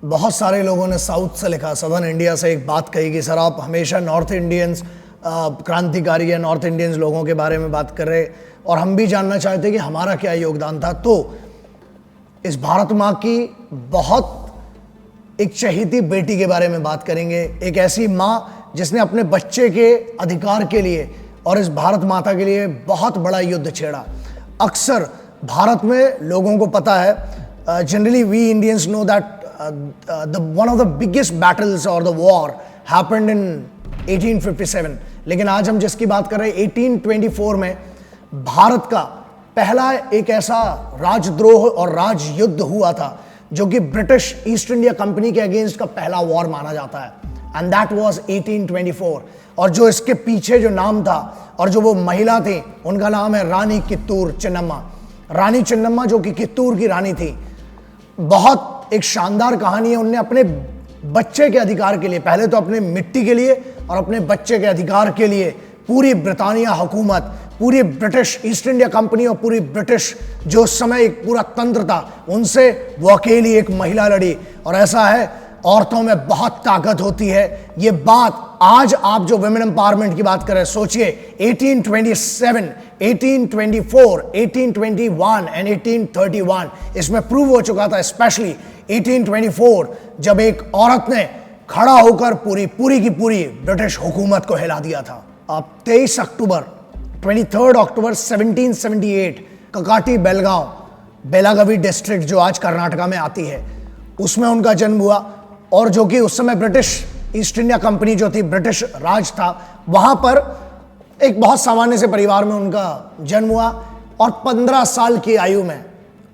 बहुत सारे लोगों ने साउथ से लिखा, सदर्न इंडिया से एक बात कही कि सर आप हमेशा नॉर्थ इंडियंस क्रांतिकारी या नॉर्थ इंडियंस लोगों के बारे में बात कर रहे, और हम भी जानना चाहते कि हमारा क्या योगदान था। तो इस भारत माँ की बहुत एक चहेती बेटी के बारे में बात करेंगे, एक ऐसी माँ जिसने अपने बच्चे के अधिकार के लिए और इस भारत माता के लिए बहुत बड़ा युद्ध छेड़ा। अक्सर भारत में लोगों को पता है, generally we Indians know that one of the biggest battles or the war happened in 1857, लेकिन आज हम जिसकी बात कर रहे हैं 1824 में भारत का पहला एक ऐसा राजद्रोह और राजयुद्ध हुआ था जो कि ब्रिटिश ईस्ट इंडिया कंपनी के अगेंस्ट का पहला वॉर माना जाता है, एंड दैट वाज 1824। और जो इसके पीछे जो नाम था और जो वो महिला थी उनका नाम है रानी कित्तूर चेन्नम्मा। रानी चेन्नम्मा जो कि कित्तूर की रानी थी, बहुत एक शानदार कहानी है। उनने अपने बच्चे के अधिकार के लिए, पहले तो अपने मिट्टी के लिए और अपने बच्चे के अधिकार के लिए पूरी ब्रिटानिया हुकूमत, पूरी ब्रिटिश ईस्ट इंडिया कंपनी और पूरी ब्रिटिश जो उस समय एक पूरा तंत्र था उनसे वो अकेली एक महिला लड़ी। और ऐसा है, औरतों में बहुत ताकत होती है। ये बात आज आप जो वुमेन एम्पावरमेंट की बात कर रहे हैं, सोचिए 1827, 1824, 1821 एंड 1831 इसमें प्रूव हो चुका था। स्पेशली 1824 जब एक औरत ने खड़ा होकर पूरी की पूरी ब्रिटिश हुकूमत को हिला दिया था। अब 23 अक्टूबर 1778 ककाटी बेलगांव, बेलागावी डिस्ट्रिक्ट जो आज कर्नाटका में आती है, उसमें उनका जन्म हुआ। और जो कि उस समय ब्रिटिश ईस्ट इंडिया कंपनी जो थी, ब्रिटिश राज था, वहां पर एक बहुत सामान्य से परिवार में उनका जन्म हुआ। और 15 साल की आयु में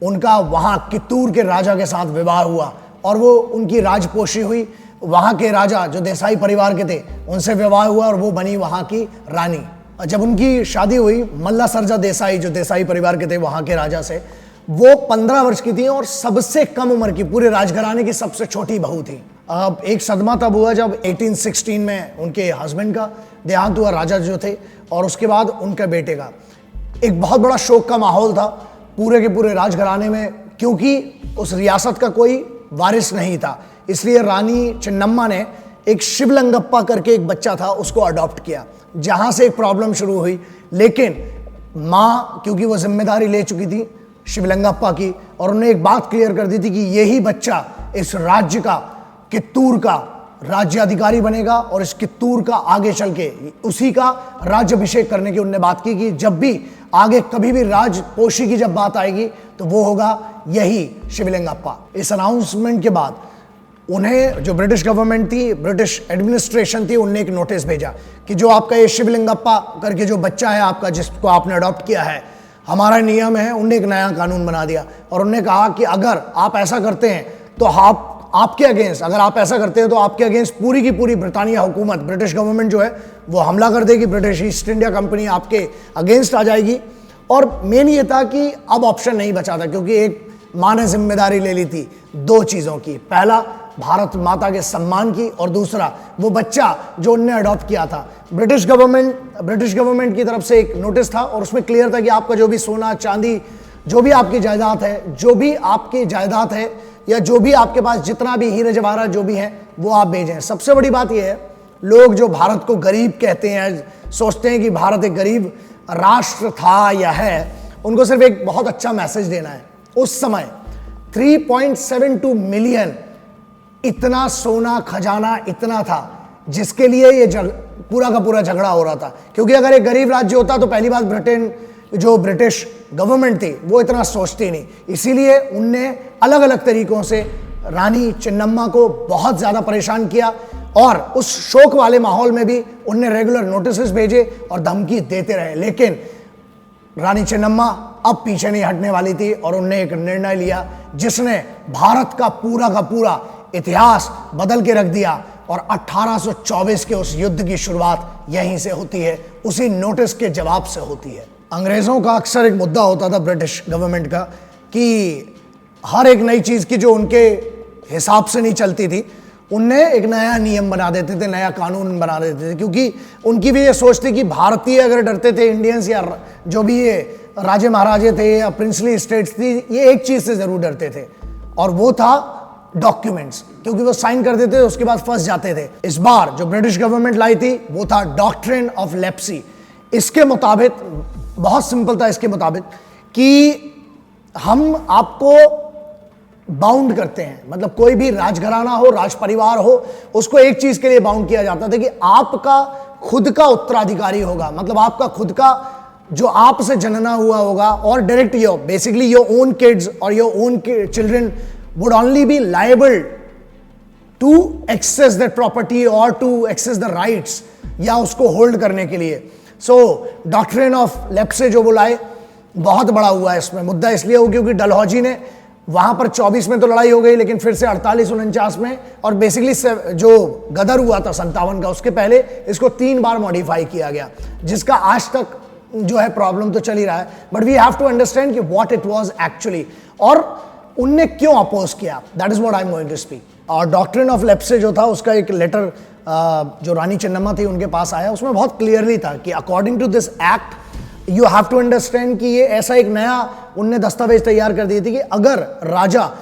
उनका वहां कित्तूर के राजा के साथ विवाह हुआ और वो उनकी राजपोशी हुई। वहां के राजा जो देसाई परिवार के थे उनसे विवाह हुआ और वो बनी वहां की रानी। जब उनकी शादी हुई मल्ला सरजा देसाई जो देसाई परिवार के थे वहां के राजा से, वो 15 वर्ष की थी और सबसे कम उम्र की, पूरे राजघराने की सबसे छोटी बहू थी। अब एक सदमा तब हुआ जब 1816 में उनके हस्बैंड का देहांत हुआ, राजा जो थे, और उसके बाद उनके बेटे का। एक बहुत बड़ा शोक का माहौल था पूरे के पूरे राजघराने में, क्योंकि उस रियासत का कोई वारिस नहीं था। इसलिए रानी चेन्नम्मा ने एक शिवलिंगप्पा करके एक बच्चा था उसको अडॉप्ट किया, जहां से एक प्रॉब्लम शुरू हुई। लेकिन माँ क्योंकि वो जिम्मेदारी ले चुकी थी शिवलिंगप्पा की, और उन्हें एक बात क्लियर कर दी थी कि यही बच्चा इस राज्य का, कित्तूर का राज्याधिकारी बनेगा और इस कित्तूर का आगे चल के उसी का राज्याभिषेक करने की उनने बात की कि जब भी आगे कभी भी राजपोशी की जब बात आएगी तो वो होगा यही शिवलिंगप्पा। इस अनाउंसमेंट के बाद उन्हें जो ब्रिटिश गवर्नमेंट थी, ब्रिटिश एडमिनिस्ट्रेशन थी, उनने एक नोटिस भेजा कि जो आपका ये शिवलिंगप्पा करके जो बच्चा है आपका, जिसको आपने अडॉप्ट किया है, हमारा नियम है। उनने एक नया कानून बना दिया और उन्होंने कहा कि अगर आप ऐसा करते हैं तो आपके अगेंस्ट, अगर आप ऐसा करते हैं तो आपके अगेंस्ट पूरी की पूरी ब्रिटानिया हुकूमत, ब्रिटिश गवर्नमेंट जो है वो हमला कर देगी, ब्रिटिश ईस्ट इंडिया कंपनी आपके अगेंस्ट आ जाएगी। और मेन ये था कि अब ऑप्शन नहीं बचा था, क्योंकि एक माँ ने जिम्मेदारी ले ली थी दो चीज़ों की, पहला भारत माता के सम्मान की और दूसरा वो बच्चा जो उनने अडॉप्ट किया था। ब्रिटिश गवर्नमेंट की तरफ से एक नोटिस था और उसमें क्लियर था कि आपका जो भी सोना चांदी, जो भी आपकी जायदाद है, या जो भी आपके पास जितना भी हीरे जवाहरात जो भी है वो आप भेजें। सबसे बड़ी बात यह है, लोग जो भारत को गरीब कहते हैं, सोचते हैं कि भारत एक गरीब राष्ट्र था या है, उनको सिर्फ एक बहुत अच्छा मैसेज देना है। उस समय 3.72 मिलियन इतना सोना खजाना इतना था जिसके लिए ये पूरा का पूरा झगड़ा हो रहा था। क्योंकि अगर एक गरीब राज्य होता तो पहली बात ब्रिटिश गवर्नमेंट थी वो इतना सोचती नहीं। इसीलिए उनने अलग अलग तरीकों से रानी चेन्नम्मा को बहुत ज़्यादा परेशान किया और उस शोक वाले माहौल में भी उनने रेगुलर नोटिस भेजे और धमकी देते रहे। लेकिन रानी चेन्नम्मा अब पीछे नहीं हटने वाली थी और उनने एक निर्णय लिया जिसने भारत का पूरा इतिहास बदल के रख दिया। और 1824 के उस युद्ध की शुरुआत यहीं से होती है, उसी नोटिस के जवाब से होती है। अंग्रेज़ों का अक्सर एक मुद्दा होता था ब्रिटिश गवर्नमेंट का कि हर एक नई चीज़ की जो उनके हिसाब से नहीं चलती थी, उनने एक नया नियम बना देते थे, नया कानून बना देते थे। क्योंकि उनकी भी ये सोच थी कि भारतीय अगर डरते थे, इंडियंस या जो भी ये राजे महाराजे थे या प्रिंसली स्टेट्स थी, ये एक चीज़ से ज़रूर डरते थे और वो था डॉक्यूमेंट्स, क्योंकि वो साइन कर देते थे उसके बाद फंस जाते थे। इस बार जो ब्रिटिश गवर्नमेंट लाई थी वो था डॉक्ट्रिन ऑफ लेप्सी। इसके मुताबिक बहुत सिंपल था, इसके मुताबिक कि हम आपको बाउंड करते हैं, मतलब कोई भी राजघराना हो, राज परिवार हो, उसको एक चीज के लिए बाउंड किया जाता था कि आपका खुद का उत्तराधिकारी होगा, मतलब आपका खुद का जो आपसे जनना हुआ होगा, और direct your basically your own kids और your own children would only be liable to access that property और टू एक्सेस द राइट्स, या उसको होल्ड करने के लिए। सो डॉक्ट्रिन ऑफ लेप्से जो बुलाए बहुत बड़ा हुआ है। इसमें मुद्दा इसलिए हो क्योंकि डलहौजी ने वहां पर 24 में तो लड़ाई हो गई, लेकिन फिर से 48-49 में, और बेसिकली जो गदर हुआ था 57 का, उसके पहले इसको 3 बार मॉडिफाई किया गया, जिसका आज तक जो है प्रॉब्लम तो चल ही रहा है। But we have to understand कि व्हाट इट वाज एक्चुअली, और उनने क्यों अपोज किया, that is what I am going to speak. और डॉक्ट्रिन ऑफ लेप्से जो था उसका एक लेटर जो रानी चेन्नम्मा थी उनके पास आया, उसमें बहुत क्लियरली था कि according to this act you have to understand कि ये ऐसा एक नया उनने दस्तावेज तैयार कर दिए थे कि अगर राजा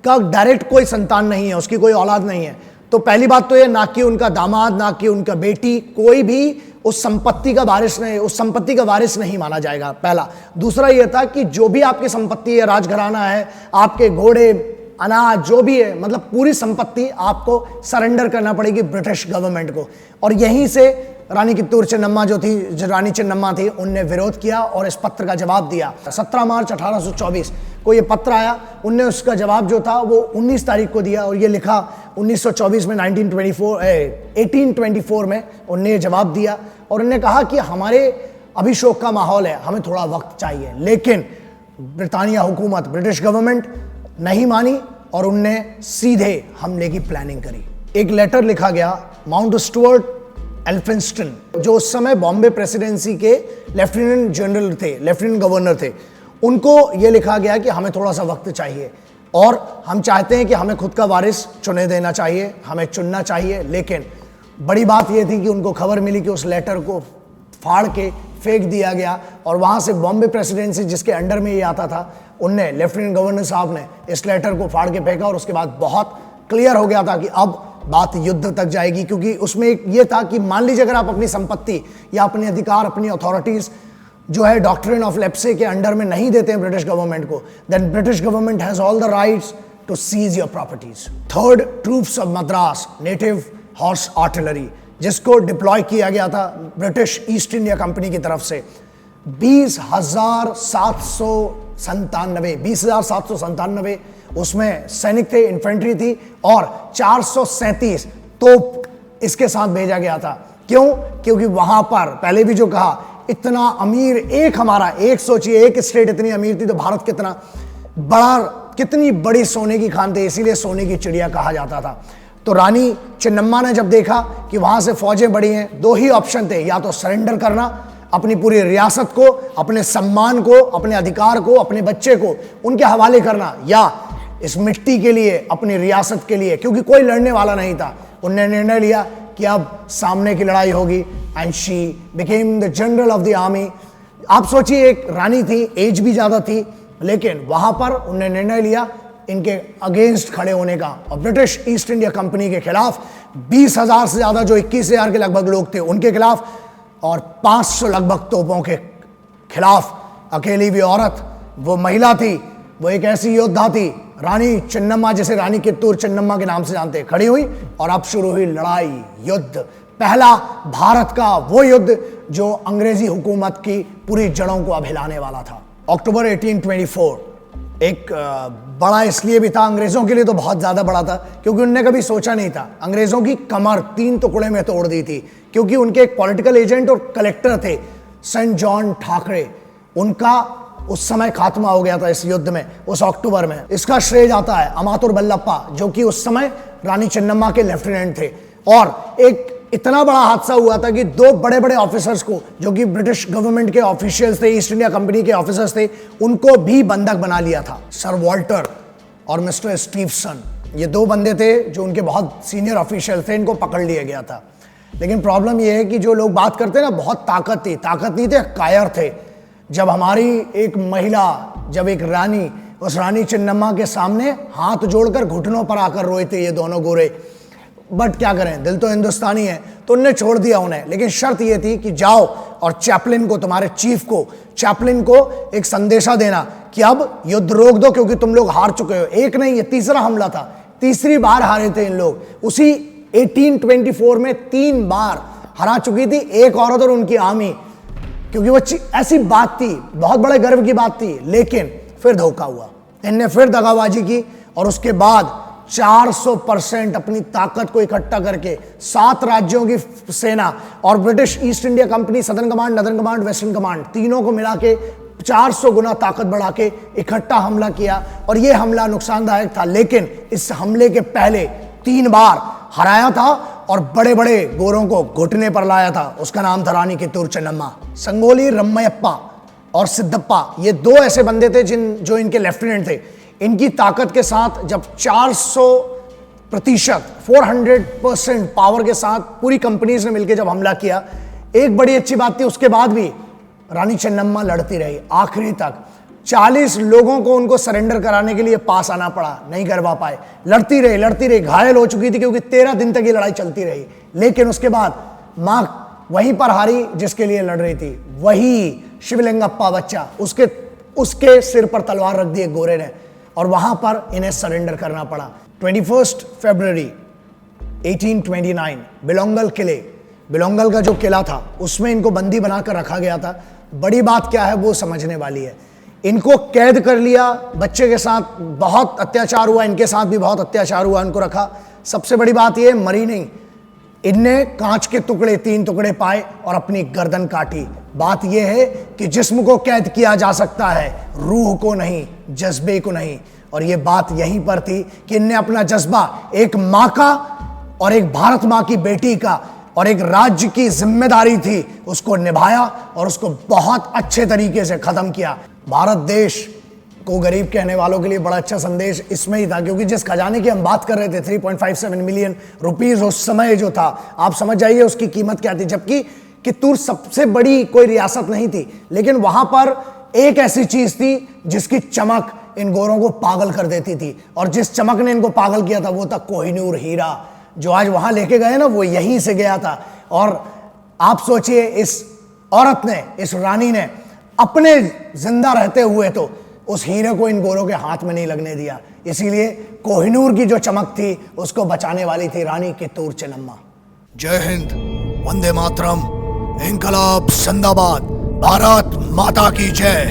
का डायरेक्ट कोई संतान नहीं है, उसकी कोई औलाद नहीं है, तो पहली बात तो ये ना कि उनका दामाद, ना कि उनका बेटी, कोई भी उस संपत्ति का वारिस नहीं, उस संपत्ति का वारिस नहीं माना जाएगा, पहला। दूसरा यह था कि जो भी आपकी संपत्ति है, राजघराना है, आपके घोड़े, अनाज, जो भी है, मतलब पूरी संपत्ति आपको सरेंडर करना पड़ेगी ब्रिटिश गवर्नमेंट को। और यहीं से रानी कित्तूर चेन्नम्मा जो थी, जो रानी चेन्नम्मा थी, उनने विरोध किया और इस पत्र का जवाब दिया। 17 मार्च 1824 को ये पत्र आया, उनने उसका जवाब जो था वो 19 तारीख को दिया, और ये लिखा 1924 में 1824 में उनने जवाब दिया, और उन्होंने कहा कि हमारे अभी शोक का माहौल है, हमें थोड़ा वक्त चाहिए। लेकिन ब्रिटानिया हुकूमत, ब्रिटिश गवर्नमेंट नहीं मानी और उनने सीधे हमले की प्लानिंग करी। एक लेटर लिखा गया माउंट स्टुअर्ट एल्फिंस्टन, जो उस समय बॉम्बे प्रेसिडेंसी के लेफ्टिनेंट जनरल थे, लेफ्टिनेंट गवर्नर थे, उनको यह लिखा गया कि हमें थोड़ा सा वक्त चाहिए और हम चाहते हैं कि हमें खुद का वारिस चुने देना चाहिए, हमें चुनना चाहिए। लेकिन बड़ी बात यह थी कि उनको खबर मिली कि उस लेटर को फाड़ के फेंक दिया गया, और वहां से बॉम्बे प्रेसिडेंसी जिसके अंडर में ये आता था, उनने, लेफ्टिनेंट गवर्नर साहब ने इस लेटर को फाड़ के फेंका, और उसके बाद बहुत क्लियर हो गया था कि अब बात युद्ध तक जाएगी। क्योंकि उसमें एक ये था कि मान लीजिए अगर आप अपनी संपत्ति या अपने अधिकार, अपनी अथॉरिटीज जो है डॉक्ट्रिन ऑफ लेप्से के अंडर में नहीं देते हैं ब्रिटिश गवर्नमेंट को, then British government has all the rights to seize your properties. Third, troops of Madras, native horse artillery, जिसको डिप्लॉय किया गया था ब्रिटिश ईस्ट इंडिया कंपनी की तरफ से, 20,797 उसमें सैनिक थे, इन्फेंट्री थी, और 437 तोप इसके साथ भेजा गया था। क्यों? क्योंकि वहां पर पहले भी जो कहा, इतना अमीर एक हमारा, एक सोचिए एक स्टेट इतनी अमीर थी तो भारत कितना बड़ा, कितनी बड़ी सोने की खान थी, इसीलिए सोने की चिड़िया कहा जाता था। तो रानी चेन्नम्मा ने जब देखा कि वहां से फौजें बढ़ी हैं, दो ही ऑप्शन थे, या तो सरेंडर करना अपनी पूरी रियासत को, अपने सम्मान को, अपने अधिकार को, अपने बच्चे को उनके हवाले करना, या इस मिट्टी के लिए, अपनी रियासत के लिए, क्योंकि कोई लड़ने वाला नहीं था। उन्होंने निर्णय लिया कि अब सामने की लड़ाई होगी, and she became the general of the army. आप सोचिए, एक रानी थी, एज भी ज्यादा थी, लेकिन वहां पर उन्होंने निर्णय लिया इनके अगेंस्ट खड़े होने का, और ब्रिटिश ईस्ट इंडिया कंपनी के खिलाफ 20,000 से ज्यादा, जो 21,000 के लगभग लोग थे उनके खिलाफ, और 500 लगभग तोपों के खिलाफ अकेली भी औरत, वो महिला थी, वो एक ऐसी योद्धा थी, रानी चेन्नम्मा, जिसे रानी कित्तूर चेन्नम्मा के नाम से जानते, खड़ी हुई, और अब शुरू हुई लड़ाई, युद्ध, पहला भारत का वो युद्ध जो अंग्रेजी हुकूमत की पूरी जड़ों को अब हिलाने वाला था। अक्टूबर 1824 एक बड़ा इसलिए भी था, अंग्रेजों के लिए तो बहुत ज्यादा बड़ा था, क्योंकि उनने कभी सोचा नहीं था, अंग्रेजों की कमर 3 टुकड़े में तोड़ दी थी, क्योंकि उनके एक पॉलिटिकल एजेंट और कलेक्टर थे सेंट जॉन ठाकरे, उनका उस समय खात्मा हो गया था इस युद्ध में, उस अक्टूबर में। इसका श्रेय जाता है अमातुर बल्लप्पा, जो कि उस समय रानी चेन्नम्मा के लेफ्टिनेंट थे। और एक इतना बड़ा हादसा हुआ था कि 2 बड़े बड़े ऑफिसर्स को, जो कि ब्रिटिश गवर्नमेंट के ऑफिशियल्स थे, ईस्ट इंडिया कंपनी के ऑफिसर्स थे, उनको भी बंधक बना लिया था। सर वॉल्टर और मिस्टर स्टीवसन, ये 2 बंदे थे जो उनके बहुत सीनियर ऑफिशियल थे, इनको पकड़ लिया गया था। लेकिन प्रॉब्लम यह है कि जो लोग बात करते हैं ना, बहुत ताकत थी, ताकत नहीं थे, कायर थे। जब हमारी एक महिला, जब एक रानी उस रानी चिन्नम्मा के सामने हाथ जोड़कर घुटनों पर आकर रोए थे ये दोनों गोरे। बट क्या करें, दिल तो हिंदुस्तानी है, तो उनने छोड़ दिया उन्हें। लेकिन शर्त ये थी कि जाओ और चैपलिन को, तुम्हारे चीफ को, चैपलिन को एक संदेशा देना कि अब युद्ध रोक दो क्योंकि तुम लोग हार चुके हो। एक नहीं, ये तीसरा हमला था, तीसरी बार हारे थे इन लोग। उसी 1824 में 3 बार हरा चुकी थी एक औरत और उनकी आर्मी, क्योंकि वो ऐसी बात थी, बहुत बड़े गर्व की बात थी। लेकिन फिर धोखा हुआ, इनने फिर दगाबाजी की और उसके बाद 400% अपनी ताकत को इकट्ठा करके 7 राज्यों की सेना और British east India company, southern command, northern command, western command, तीनों को मिला के 400 गुना ताकत बढ़ा के इकट्ठा हमला किया। और यह हमला नुकसानदायक था, लेकिन इस हमले के पहले 3 बार हराया था और बड़े बड़े गोरों को घुटने पर लाया था। उसका नाम था रानी कित्तूर चेन्नम्मा। संगोली रमैयप्पा और सिद्धप्पा, ये 2 ऐसे बंदे थे जो इनके लेफ्टिनेंट थे। इनकी ताकत के साथ जब 400% 400% पावर के साथ पूरी कंपनीज ने मिलकर जब हमला किया, एक बड़ी अच्छी बात थी, उसके बाद भी रानी चेन्नम्मा लड़ती रही आखिरी तक। 40 लोगों को उनको सरेंडर कराने के लिए पास आना पड़ा, नहीं करवा पाए। लड़ती रही, घायल हो चुकी थी क्योंकि 13 दिन तक ये लड़ाई चलती रही। लेकिन उसके बाद मां वहीं पर हारी जिसके लिए लड़ रही थी, वही शिवलिंगप्पा बच्चा, उसके सिर पर तलवार रख दी एक गोरे ने और वहां पर इन्हें सरेंडर करना पड़ा। 21 फरवरी 1829 बिलोंगल किले, बिलोंगल का जो किला था उसमें इनको बंदी बनाकर रखा गया था। बड़ी बात क्या है वो समझने वाली है। इनको कैद कर लिया, बच्चे के साथ बहुत अत्याचार हुआ, इनके साथ भी बहुत अत्याचार हुआ, इनको रखा। सबसे बड़ी बात यह, मरी नहीं, इनने कांच के टुकड़े 3 टुकड़े पाए और अपनी गर्दन काटी। बात यह है कि जिस्म को कैद किया जा सकता है, रूह को नहीं, जज्बे को नहीं। और यह बात यहीं पर थी कि इनने अपना जज्बा एक मां का और एक भारत मां की बेटी का और एक राज्य की जिम्मेदारी थी, उसको निभाया और उसको बहुत अच्छे तरीके से खत्म किया। भारत देश को गरीब कहने वालों के लिए बड़ा अच्छा संदेश इसमें ही था, क्योंकि जिस खजाने की हम बात कर रहे थे 3.57 मिलियन रुपीस उस समय जो था, आप समझ जाइए उसकी कीमत क्या थी। जबकि कित्तूर सबसे बड़ी कोई रियासत नहीं थी, लेकिन वहां पर एक ऐसी चीज थी जिसकी चमक इन गोरों को पागल कर देती थी। और जिस चमक ने इनको पागल किया था वो था कोहिनूर हीरा, जो आज वहां लेके गए ना, वो यहीं से गया था। और आप सोचिए, इस औरत ने, इस रानी ने अपने जिंदा रहते हुए तो उस हीरे को इन गोरों के हाथ में नहीं लगने दिया। इसीलिए कोहिनूर की जो चमक थी उसको बचाने वाली थी रानी कित्तूर चेन्नम्मा। जय हिंद, वंदे मातरम, इंकलाब जिंदाबाद, भारत माता की जय।